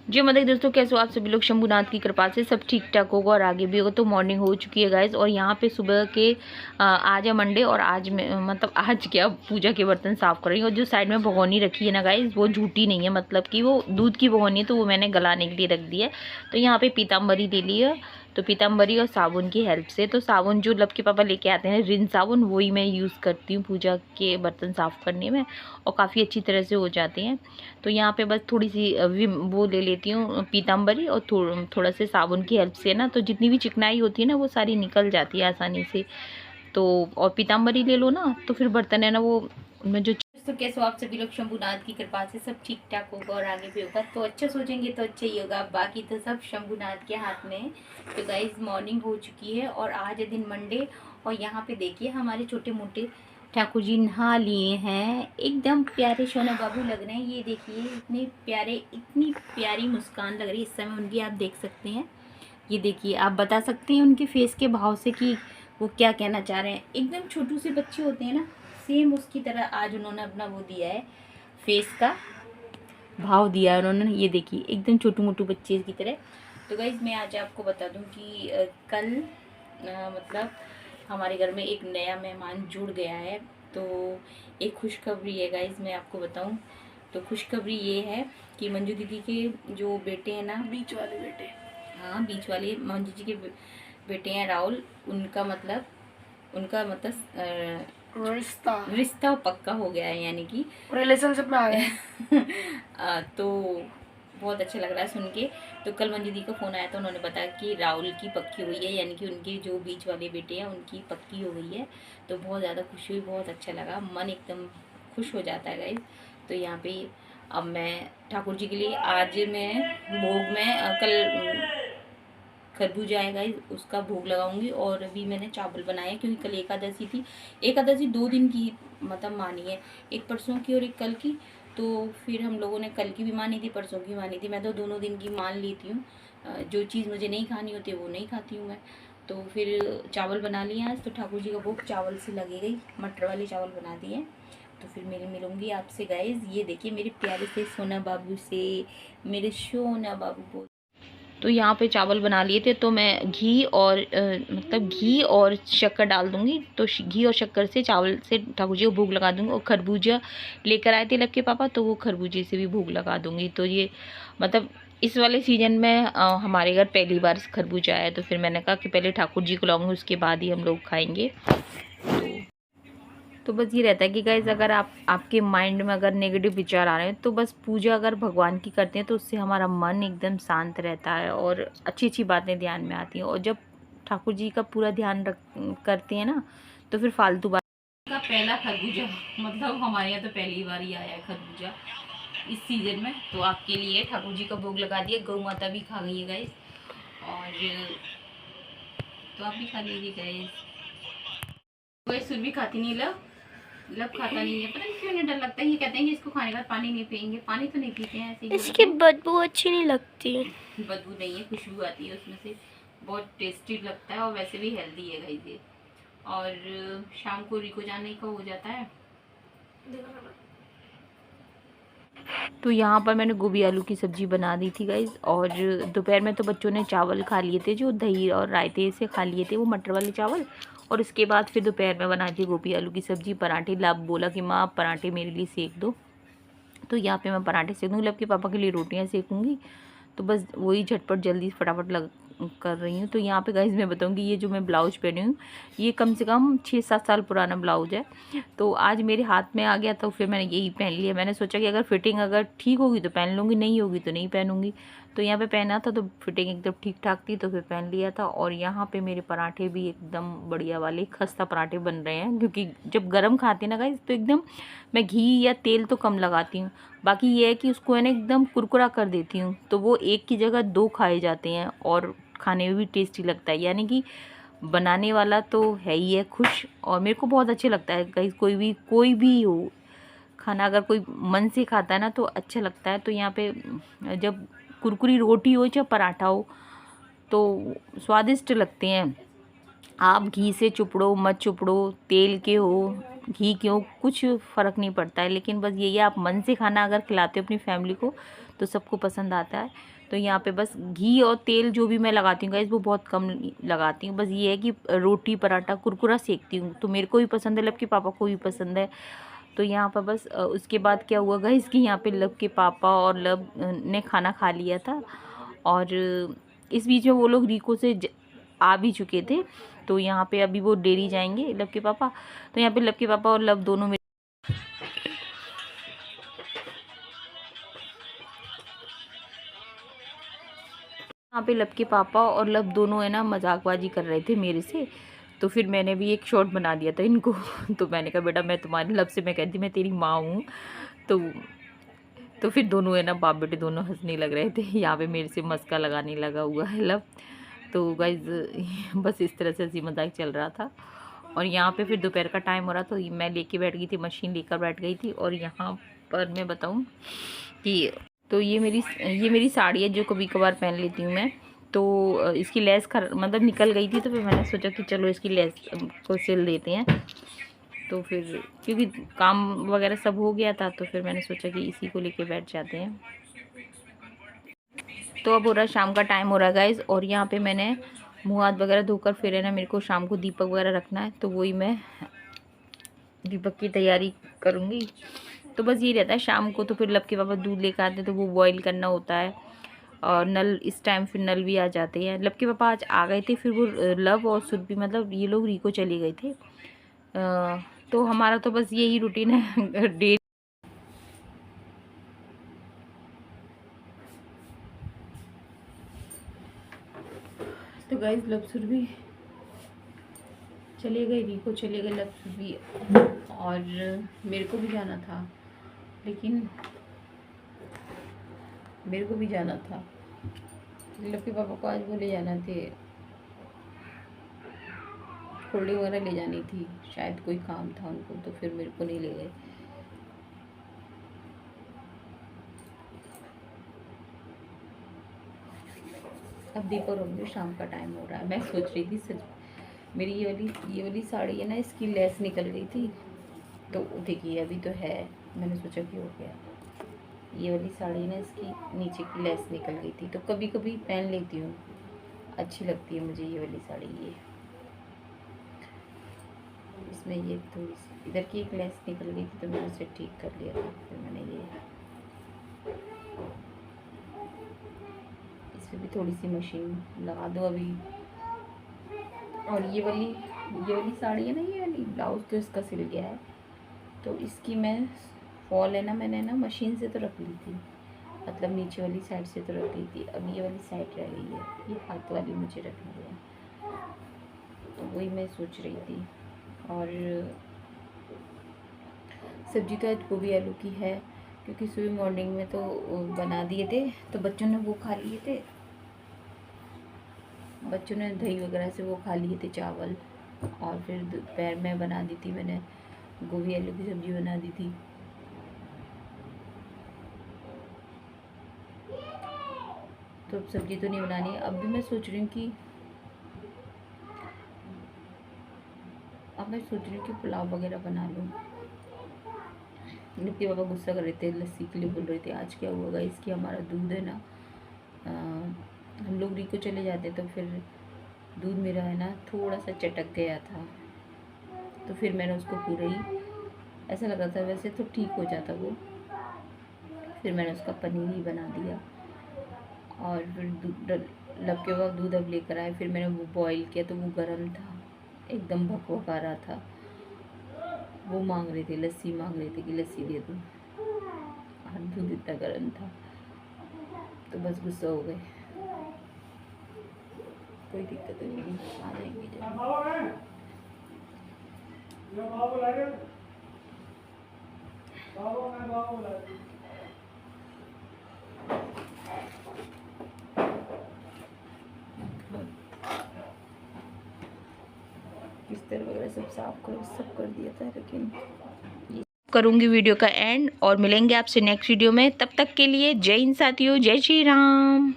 जी मतलब दोस्तों, कैसे हो आप सभी लोग। शंभुनाथ की कृपा से सब ठीक ठाक होगा और आगे भी होगा। तो मॉर्निंग हो चुकी है गाइज, और यहाँ पे सुबह के आज है मंडे, और आज में मतलब आज क्या पूजा के बर्तन साफ कर रही हूँ। और जो साइड में भगोनी रखी है ना गाइज, वो झूठी नहीं है, मतलब कि वो दूध की भगोनी है, तो वो मैंने गलाने के लिए रख दी है। तो यहाँ पे पीताम्बरी ले ली है, तो पीताम्बरी और साबुन की हेल्प से, तो साबुन जो लब के पापा लेके आते हैं रिन साबुन, वही मैं यूज़ करती हूँ पूजा के बर्तन साफ़ करने में, और काफ़ी अच्छी तरह से हो जाते हैं। तो यहाँ पे बस थोड़ी सी वो ले लेती हूँ पीताम्बरी, और थोड़ा से साबुन की हेल्प से ना, तो जितनी भी चिकनाई होती है ना वो सारी निकल जाती है आसानी से। तो और पीताम्बरी ले लो ना, तो फिर बर्तन है ना वो उनमें जो। तो कैसे हो आप सभी लोग। शंभुनाथ की कृपा से सब ठीक ठाक होगा और आगे भी होगा। तो अच्छा सोचेंगे तो अच्छा ही होगा, बाकी तो सब शंभुनाथ के हाथ में है। तो गाइज मॉर्निंग हो चुकी है और आज है दिन मंडे, और यहाँ पे देखिए हमारे छोटे मोटे ठाकुर जी नहा लिए हैं, एकदम प्यारे सोना बाबू लग रहे हैं। ये देखिए इतने प्यारे, इतनी प्यारी मुस्कान लग रही है इस समय उनकी, आप देख सकते हैं। ये देखिए, आप बता सकते हैं उनके फेस के भाव से कि वो क्या कहना चाह रहे हैं। एकदम छोटू से बच्चे होते हैं ना, सेम उसकी तरह आज उन्होंने अपना वो दिया है, फेस का भाव दिया है उन्होंने। ये देखिए एकदम छोटू मोटू बच्चे की तरह। तो गाइज मैं आज आपको बता दूं कि कल मतलब हमारे घर में एक नया मेहमान जुड़ गया है। तो एक खुशखबरी है गाइज, मैं आपको बताऊं। तो खुशखबरी ये है कि मंजू दीदी के जो बेटे हैं ना, बीच वाले बेटे, हाँ बीच वाले मंजू जी के बेटे हैं राहुल, उनका मतलब रिश्ता पक्का हो गया है, यानी कि रिलेशनशिप में आ गए। तो बहुत अच्छा लग रहा है सुन के। तो कल मंजू दी का फ़ोन आया था, उन्होंने बताया कि राहुल की पक्की हुई है, यानी कि उनके जो बीच वाले बेटे हैं उनकी पक्की हो गई है। तो बहुत ज़्यादा खुशी हुई, बहुत अच्छा लगा, मन एकदम खुश हो जाता है गाइज। तो यहाँ पे अब मैं ठाकुर जी के लिए आज मैं भोग में कल खरबूजा आएगा उसका भोग लगाऊंगी। और अभी मैंने चावल बनाए क्योंकि कल एकादशी थी। एकादशी 2 दिन की मतलब मानी है, एक परसों की और एक कल की। तो फिर हम लोगों ने कल की भी मानी थी, परसों की मानी थी। मैं तो दोनों दिन की मान लेती हूँ, जो चीज़ मुझे नहीं खानी होती वो नहीं खाती हूँ मैं। तो फिर चावल बना लिए आज, तो ठाकुर जी का भोग चावल से लगेगा ही, मटर वाले चावल बना दिए। तो फिर मैं मिलूंगी आपसे गाइज। ये देखिए मेरे प्यारे से सोना बाबू से, मेरे सोना बाबू। तो यहाँ पे चावल बना लिए थे, तो मैं घी और मतलब घी और शक्कर डाल दूँगी। तो घी और शक्कर से चावल से ठाकुर जी को भोग लगा दूँगी। और खरबूजा लेकर आए थे लब के पापा, तो वो खरबूजे से भी भोग लगा दूँगी। तो ये मतलब इस वाले सीज़न में हमारे घर पहली बार खरबूजा आया, तो फिर मैंने कहा कि पहले ठाकुर जी को लाऊंगी, उसके बाद ही हम लोग खाएंगे। तो बस ये रहता है कि गाइज अगर आपके माइंड में अगर नेगेटिव विचार आ रहे हैं, तो बस पूजा अगर भगवान की करते हैं तो उससे हमारा मन एकदम शांत रहता है और अच्छी अच्छी बातें ध्यान में आती हैं। और जब ठाकुर जी का पूरा ध्यान करते हैं ना, तो फिर फालतू बात का पहला खरबूजा, मतलब हमारे यहाँ तो पहली बार ही आया है खरबूजा इस सीजन में। तो आपके लिए ठाकुर जी का भोग लगा दिया, गौ माता भी खा गई है गाइज, और तो आप भी खा लीजिए गाइज। कोई सुर भी खाती नहीं, लब खाता नहीं है, पता नहीं क्यों, नहीं डर लगता है। ये कहते हैं कि इसको खाने के बाद पानी नहीं पियेंगे, पानी तो नहीं पीते हैं, ऐसे ही इसकी बदबू अच्छी नहीं लगती। बदबू नहीं है, खुशबू आती है उसमें से, बहुत टेस्टी लगता है और वैसे भी हेल्दी है गाइस ये। और शाम को रिको जाने का हो जाता है। तो यहाँ पर मैंने गोभी आलू की सब्ज़ी बना दी थी गाइज। और दोपहर में तो बच्चों ने चावल खा लिए थे, जो दही और रायते से खा लिए थे, वो मटर वाले चावल। और इसके बाद फिर दोपहर में बनाई थी गोभी आलू की सब्ज़ी, पराठे। लब बोला कि माँ पराठे मेरे लिए सेक दो, तो यहाँ पे मैं पराठे सेक दूँगी, लब के पापा के लिए रोटियाँ सेकूँगी। तो बस वही झटपट जल्दी फटाफट लग कर रही हूँ। तो यहाँ पे गाइज मैं बताऊँगी, ये जो मैं ब्लाउज पहनी हूँ, ये कम से कम 6-7 साल पुराना ब्लाउज है। तो आज मेरे हाथ में आ गया, तो फिर मैंने यही पहन लिया। मैंने सोचा कि अगर फिटिंग अगर ठीक होगी तो पहन लूँगी, नहीं होगी तो नहीं पहनूँगी। तो यहाँ पे पहना था तो फिटिंग एकदम ठीक ठाक थी, तो फिर पहन लिया था। और यहाँ पे मेरे पराठे भी एकदम बढ़िया वाले खस्ता पराठे बन रहे हैं, क्योंकि जब गरम खाते हैं ना गाइस, तो एकदम मैं घी या तेल तो कम लगाती हूँ। बाकी ये है कि उसको है ना एकदम कुरकुरा कर देती हूँ, तो वो एक की जगह 2 खाए जाते हैं और खाने में भी टेस्टी लगता है। यानी कि बनाने वाला तो है ही है खुश, और मेरे को बहुत अच्छा लगता है गाइस। कोई भी हो खाना, अगर कोई मन से खाता है ना तो अच्छा लगता है। तो यहाँ पे जब कुरकुरी रोटी हो चाहे पराठा हो, तो स्वादिष्ट लगते हैं। आप घी से चुपड़ो मत चुपड़ो, तेल के हो घी के हो, कुछ फ़र्क नहीं पड़ता है। लेकिन बस यही है, आप मन से खाना अगर खिलाते हो अपनी फैमिली को, तो सबको पसंद आता है। तो यहाँ पे बस घी और तेल जो भी मैं लगाती हूँ गाइस वो बहुत कम लगाती हूँ। बस ये है कि रोटी पराठा कुरकुरा सेकती हूँ, तो मेरे को भी पसंद है, लब के पापा को भी पसंद है। तो यहाँ पर बस उसके बाद क्या हुआ गाइस कि यहाँ पे लब के पापा और लब ने खाना खा लिया था, और इस बीच में वो लोग रिको से आ भी चुके थे। तो यहाँ पे अभी वो डेरी जाएंगे लब के पापा। तो यहाँ पे लब के पापा और लब दोनों यहाँ पे लब के पापा और लब दोनों है ना मजाकबाजी कर रहे थे मेरे से। तो फिर मैंने भी एक शॉट बना दिया था इनको। तो मैंने कहा बेटा मैं तुम्हारी, लब से मैं कहती मैं तेरी माँ हूँ। तो फिर दोनों है ना बाप बेटे दोनों हंसने लग रहे थे। यहाँ पे मेरे से मस्का लगाने लगा हुआ है लब। तो गाइज बस इस तरह से हंसी मजाक चल रहा था। और यहाँ पे फिर दोपहर का टाइम हो रहा, तो मैं लेके बैठ गई थी, मशीन लेकर बैठ गई थी। और यहाँ पर मैं बताऊँ कि तो ये मेरी साड़ी है जो कभी कभार पहन लेती हूँ मैं। तो इसकी लेस मतलब निकल गई थी, तो फिर मैंने सोचा कि चलो इसकी लेस को सिल देते हैं। तो फिर क्योंकि काम वगैरह सब हो गया था, तो फिर मैंने सोचा कि इसी को लेके बैठ जाते हैं। तो अब हो रहा है शाम का टाइम हो रहा है गाइज, और यहाँ पे मैंने मुँह हाथ वगैरह धोकर फिर है ना मेरे को शाम को दीपक वगैरह रखना है, तो वही मैं दीपक की तैयारी करूँगी। तो बस ये रहता है शाम को। तो फिर लब के पापा दूध लेकर आते हैं, तो वो बॉईल करना होता है। और नल इस टाइम फिर नल भी आ जाते हैं। लब के पापा आज आ गए थे, फिर वो लब और सुरभि मतलब ये लोग रिको चले गए थे। तो हमारा तो बस यही रूटीन है डेली। तो गाइस लब सुरभि चले गए, रिको चले गए, लब सुरभि, और मेरे को भी जाना था, लेकिन मेरे को भी जाना था। लब के पापा को आज वो ले जाना थे, कोल्ड वगैरह ले जानी थी, शायद कोई काम था उनको, तो फिर मेरे को नहीं ले गए। अब दीपक रोक शाम का टाइम हो रहा है। मैं सोच रही थी सच मेरी ये वाली साड़ी है ना, इसकी लेस निकल गई थी। तो देखिए अभी तो है, मैंने सोचा कि हो गया। ये वाली साड़ी ना इसकी नीचे की लेस निकल गई थी, तो कभी कभी पहन लेती हूँ, अच्छी लगती है मुझे ये वाली साड़ी। ये इसमें ये थोड़ी सी इधर की एक लेस निकल गई थी, तो मैंने उसे ठीक कर लिया था। फिर मैंने ये इसमें भी थोड़ी सी मशीन लगा दो अभी। और ये वाली साड़ी है ना, ये वाली ब्लाउज तो इसका सिल गया है, तो इसकी मैं फॉल है ना मैंने ना मशीन से तो रख ली थी, मतलब नीचे वाली साइड से तो रख ली थी। अब ये वाली साइड रह गई है, ये हाथ वाली मुझे रखनी है, तो वही मैं सोच रही थी। और सब्जी तो आज गोभी आलू की है, क्योंकि सुबह मॉर्निंग में तो बना दिए थे, तो बच्चों ने वो खा लिए थे, बच्चों ने दही वगैरह से वो खा लिए थे चावल। और फिर दोपहर में बना दी थी मैंने गोभी आलू की सब्जी बना दी थी। तो अब सब्जी तो नहीं बनानी है। अब भी मैं सोच रही हूँ कि पुलाव वगैरह बना लूँ। नित्य बाबा गुस्सा कर रहे थे, लस्सी के लिए बोल रहे थे। आज क्या हुआ इसकी, हमारा दूध है ना, हम लोग रिको चले जाते तो फिर दूध मेरा है ना थोड़ा सा चटक गया था, तो फिर मैंने उसको पूरा ही ऐसा लगा था, वैसे तो ठीक हो जाता वो, फिर मैंने उसका पनीर ही बना दिया। और फिर लब के बाद दूध अब लेकर आए, फिर मैंने वो बॉईल किया, तो वो गर्म था, एकदम भकभका रहा था। वो मांग रहे थे, लस्सी मांग रहे थे कि लस्सी दे दूँ, और दूध इतना गर्म था, तो बस गुस्सा हो गए। कोई दिक्कत नहीं, आ जाएंगे जब। बिस्तर वगैरह सब साफ कर दिया था, लेकिन करूँगी वीडियो का एंड, और मिलेंगे आपसे नेक्स्ट वीडियो में। तब तक के लिए जय हिंद साथियों, जय श्री राम।